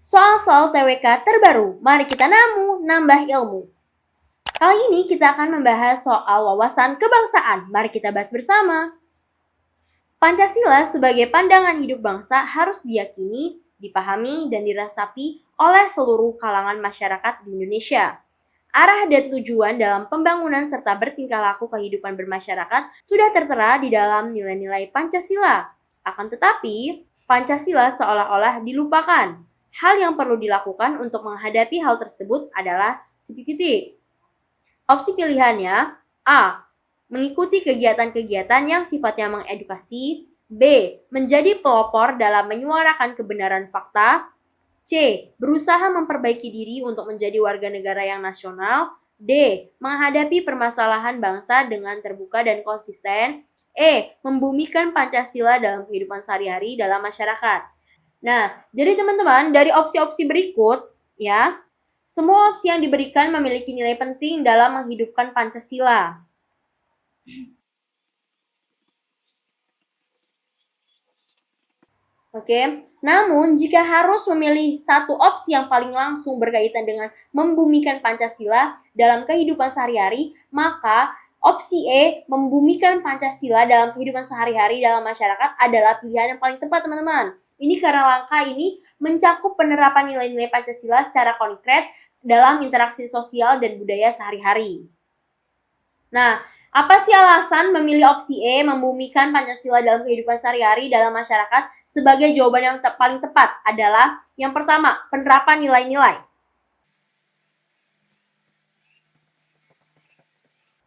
Soal-soal TWK terbaru, mari kita nambah ilmu. Kali ini kita akan membahas soal wawasan kebangsaan. Mari kita bahas bersama. Pancasila sebagai pandangan hidup bangsa harus diyakini, dipahami, dan dirasapi oleh seluruh kalangan masyarakat di Indonesia. Arah dan tujuan dalam pembangunan serta bertingkah laku kehidupan bermasyarakat sudah tertera di dalam nilai-nilai Pancasila. Akan tetapi, Pancasila seolah-olah dilupakan. Hal yang perlu dilakukan untuk menghadapi hal tersebut adalah titik-titik. Opsi pilihannya A. Mengikuti kegiatan-kegiatan yang sifatnya mengedukasi. B. Menjadi pelopor dalam menyuarakan kebenaran fakta. C. Berusaha memperbaiki diri untuk menjadi warga negara yang nasional. D. Menghadapi permasalahan bangsa dengan terbuka dan konsisten. E. Membumikan Pancasila dalam kehidupan sehari-hari dalam masyarakat. Nah, jadi teman-teman, dari opsi-opsi berikut, ya, semua opsi yang diberikan memiliki nilai penting dalam menghidupkan Pancasila. Oke, namun jika harus memilih satu opsi yang paling langsung berkaitan dengan membumikan Pancasila dalam kehidupan sehari-hari, maka opsi E, membumikan Pancasila dalam kehidupan sehari-hari dalam masyarakat adalah pilihan yang paling tepat, teman-teman. Ini karena langkah ini mencakup penerapan nilai-nilai Pancasila secara konkret dalam interaksi sosial dan budaya sehari-hari. Nah, apa sih alasan memilih opsi E, membumikan Pancasila dalam kehidupan sehari-hari dalam masyarakat? Sebagai jawaban yang paling tepat adalah yang pertama, penerapan nilai-nilai.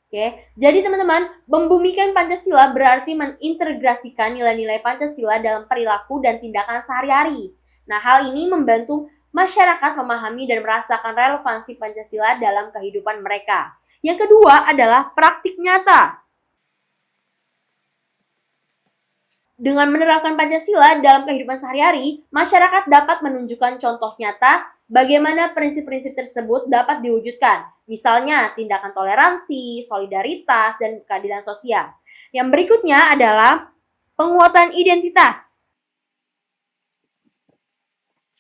Oke, jadi teman-teman, membumikan Pancasila berarti mengintegrasikan nilai-nilai Pancasila dalam perilaku dan tindakan sehari-hari. Nah, hal ini membantu masyarakat memahami dan merasakan relevansi Pancasila dalam kehidupan mereka. Yang kedua adalah praktik nyata. Dengan menerapkan Pancasila dalam kehidupan sehari-hari, masyarakat dapat menunjukkan contoh nyata bagaimana prinsip-prinsip tersebut dapat diwujudkan. Misalnya, tindakan toleransi, solidaritas, dan keadilan sosial. Yang berikutnya adalah penguatan identitas.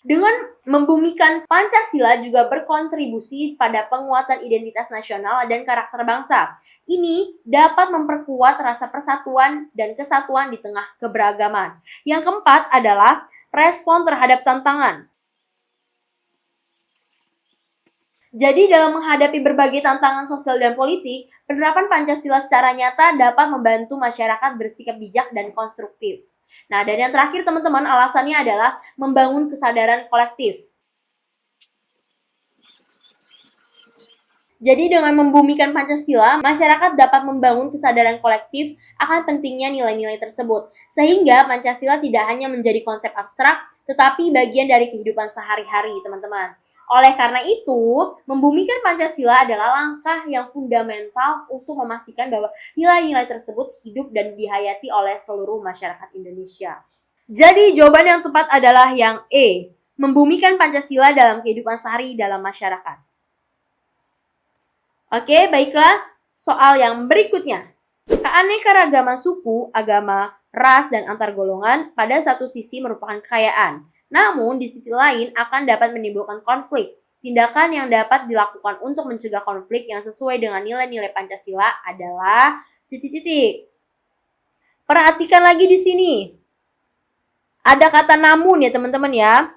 Dengan membumikan Pancasila juga berkontribusi pada penguatan identitas nasional dan karakter bangsa. Ini dapat memperkuat rasa persatuan dan kesatuan di tengah keberagaman. Yang keempat adalah respon terhadap tantangan. Jadi dalam menghadapi berbagai tantangan sosial dan politik, penerapan Pancasila secara nyata dapat membantu masyarakat bersikap bijak dan konstruktif. Nah, dan yang terakhir teman-teman, alasannya adalah membangun kesadaran kolektif. Jadi dengan membumikan Pancasila, masyarakat dapat membangun kesadaran kolektif akan pentingnya nilai-nilai tersebut. Sehingga Pancasila tidak hanya menjadi konsep abstrak, tetapi bagian dari kehidupan sehari-hari, teman-teman. Oleh karena itu, membumikan Pancasila adalah langkah yang fundamental untuk memastikan bahwa nilai-nilai tersebut hidup dan dihayati oleh seluruh masyarakat Indonesia. Jadi jawaban yang tepat adalah yang E, membumikan Pancasila dalam kehidupan sehari dalam masyarakat. Oke, baiklah. Soal yang berikutnya. Keanekaragaman suku, agama, ras, dan antar golongan pada satu sisi merupakan kekayaan. Namun, di sisi lain akan dapat menimbulkan konflik. Tindakan yang dapat dilakukan untuk mencegah konflik yang sesuai dengan nilai-nilai Pancasila adalah titik-titik. Perhatikan lagi di sini. Ada kata namun ya teman-teman ya.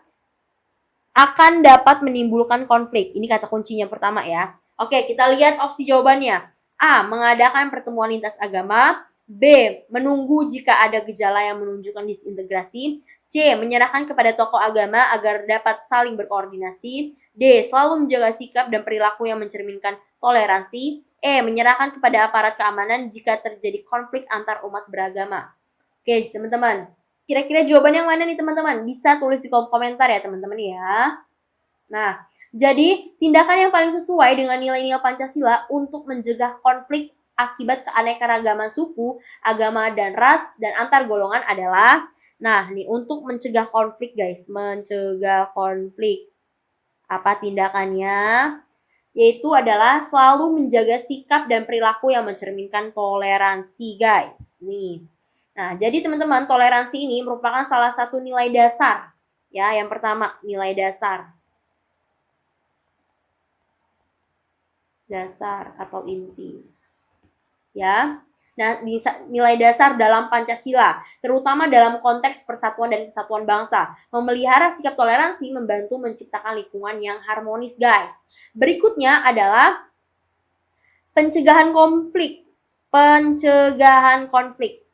Akan dapat menimbulkan konflik. Ini kata kuncinya pertama ya. Oke, kita lihat opsi jawabannya. A. Mengadakan pertemuan lintas agama. B. Menunggu jika ada gejala yang menunjukkan disintegrasi. C. Menyerahkan kepada tokoh agama agar dapat saling berkoordinasi. D. Selalu menjaga sikap dan perilaku yang mencerminkan toleransi. E. Menyerahkan kepada aparat keamanan jika terjadi konflik antar umat beragama. Oke, teman-teman. Kira-kira jawaban yang mana nih, teman-teman? Bisa tulis di kolom komentar ya, teman-teman ya. Nah, jadi tindakan yang paling sesuai dengan nilai-nilai Pancasila untuk mencegah konflik akibat keanekaragaman suku, agama, dan ras, dan antar golongan adalah, nah nih untuk mencegah konflik guys, mencegah konflik. Apa tindakannya? Yaitu adalah selalu menjaga sikap dan perilaku yang mencerminkan toleransi guys. Nih. Nah, jadi teman-teman, toleransi ini merupakan salah satu nilai dasar Ya, yang pertama nilai dasar. Dasar atau inti. Ya. Nah, nilai dasar dalam Pancasila, terutama dalam konteks persatuan dan kesatuan bangsa. Memelihara sikap toleransi membantu menciptakan lingkungan yang harmonis, guys. Berikutnya adalah pencegahan konflik. Pencegahan konflik.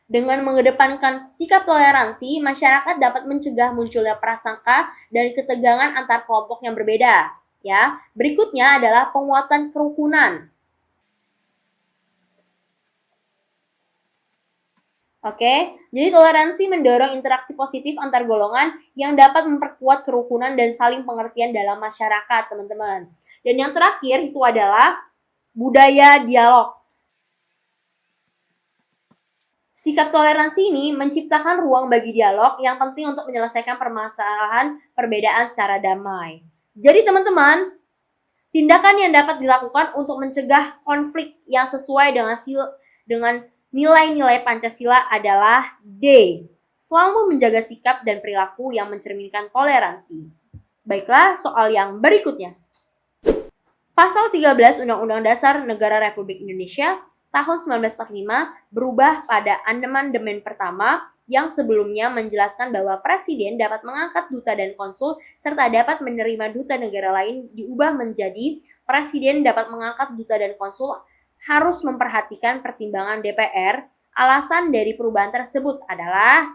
Dengan mengedepankan sikap toleransi, masyarakat dapat mencegah munculnya prasangka dan ketegangan antar kelompok yang berbeda. Ya, berikutnya adalah penguatan kerukunan. Oke, jadi toleransi mendorong interaksi positif antar golongan yang dapat memperkuat kerukunan dan saling pengertian dalam masyarakat, teman-teman. Dan yang terakhir itu adalah budaya dialog. Sikap toleransi ini menciptakan ruang bagi dialog yang penting untuk menyelesaikan permasalahan perbedaan secara damai. Jadi teman-teman, tindakan yang dapat dilakukan untuk mencegah konflik yang sesuai dengan nilai-nilai Pancasila adalah D. Selalu menjaga sikap dan perilaku yang mencerminkan toleransi. Baiklah, soal yang berikutnya. Pasal 13 Undang-Undang Dasar Negara Republik Indonesia tahun 1945 berubah pada amandemen pertama yang sebelumnya menjelaskan bahwa presiden dapat mengangkat duta dan konsul serta dapat menerima duta negara lain diubah menjadi presiden dapat mengangkat duta dan konsul harus memperhatikan pertimbangan DPR. Alasan dari perubahan tersebut adalah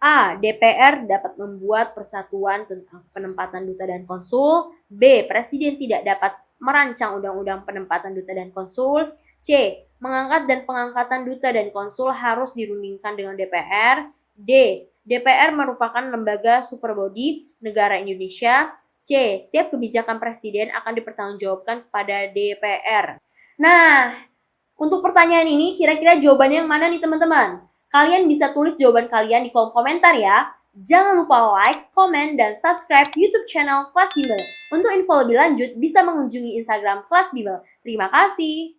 A. DPR dapat membuat persatuan tentang penempatan duta dan konsul. B. Presiden tidak dapat merancang undang-undang penempatan duta dan konsul. C. Mengangkat dan pengangkatan duta dan konsul harus dirundingkan dengan DPR. D. DPR merupakan lembaga superbody negara Indonesia. C. Setiap kebijakan presiden akan dipertanggungjawabkan kepada DPR. Nah, untuk pertanyaan ini kira-kira jawabannya yang mana nih teman-teman? Kalian bisa tulis jawaban kalian di kolom komentar ya. Jangan lupa like, komen, dan subscribe YouTube channel Kelas Bimbel. Untuk info lebih lanjut bisa mengunjungi Instagram Kelas Bimbel. Terima kasih.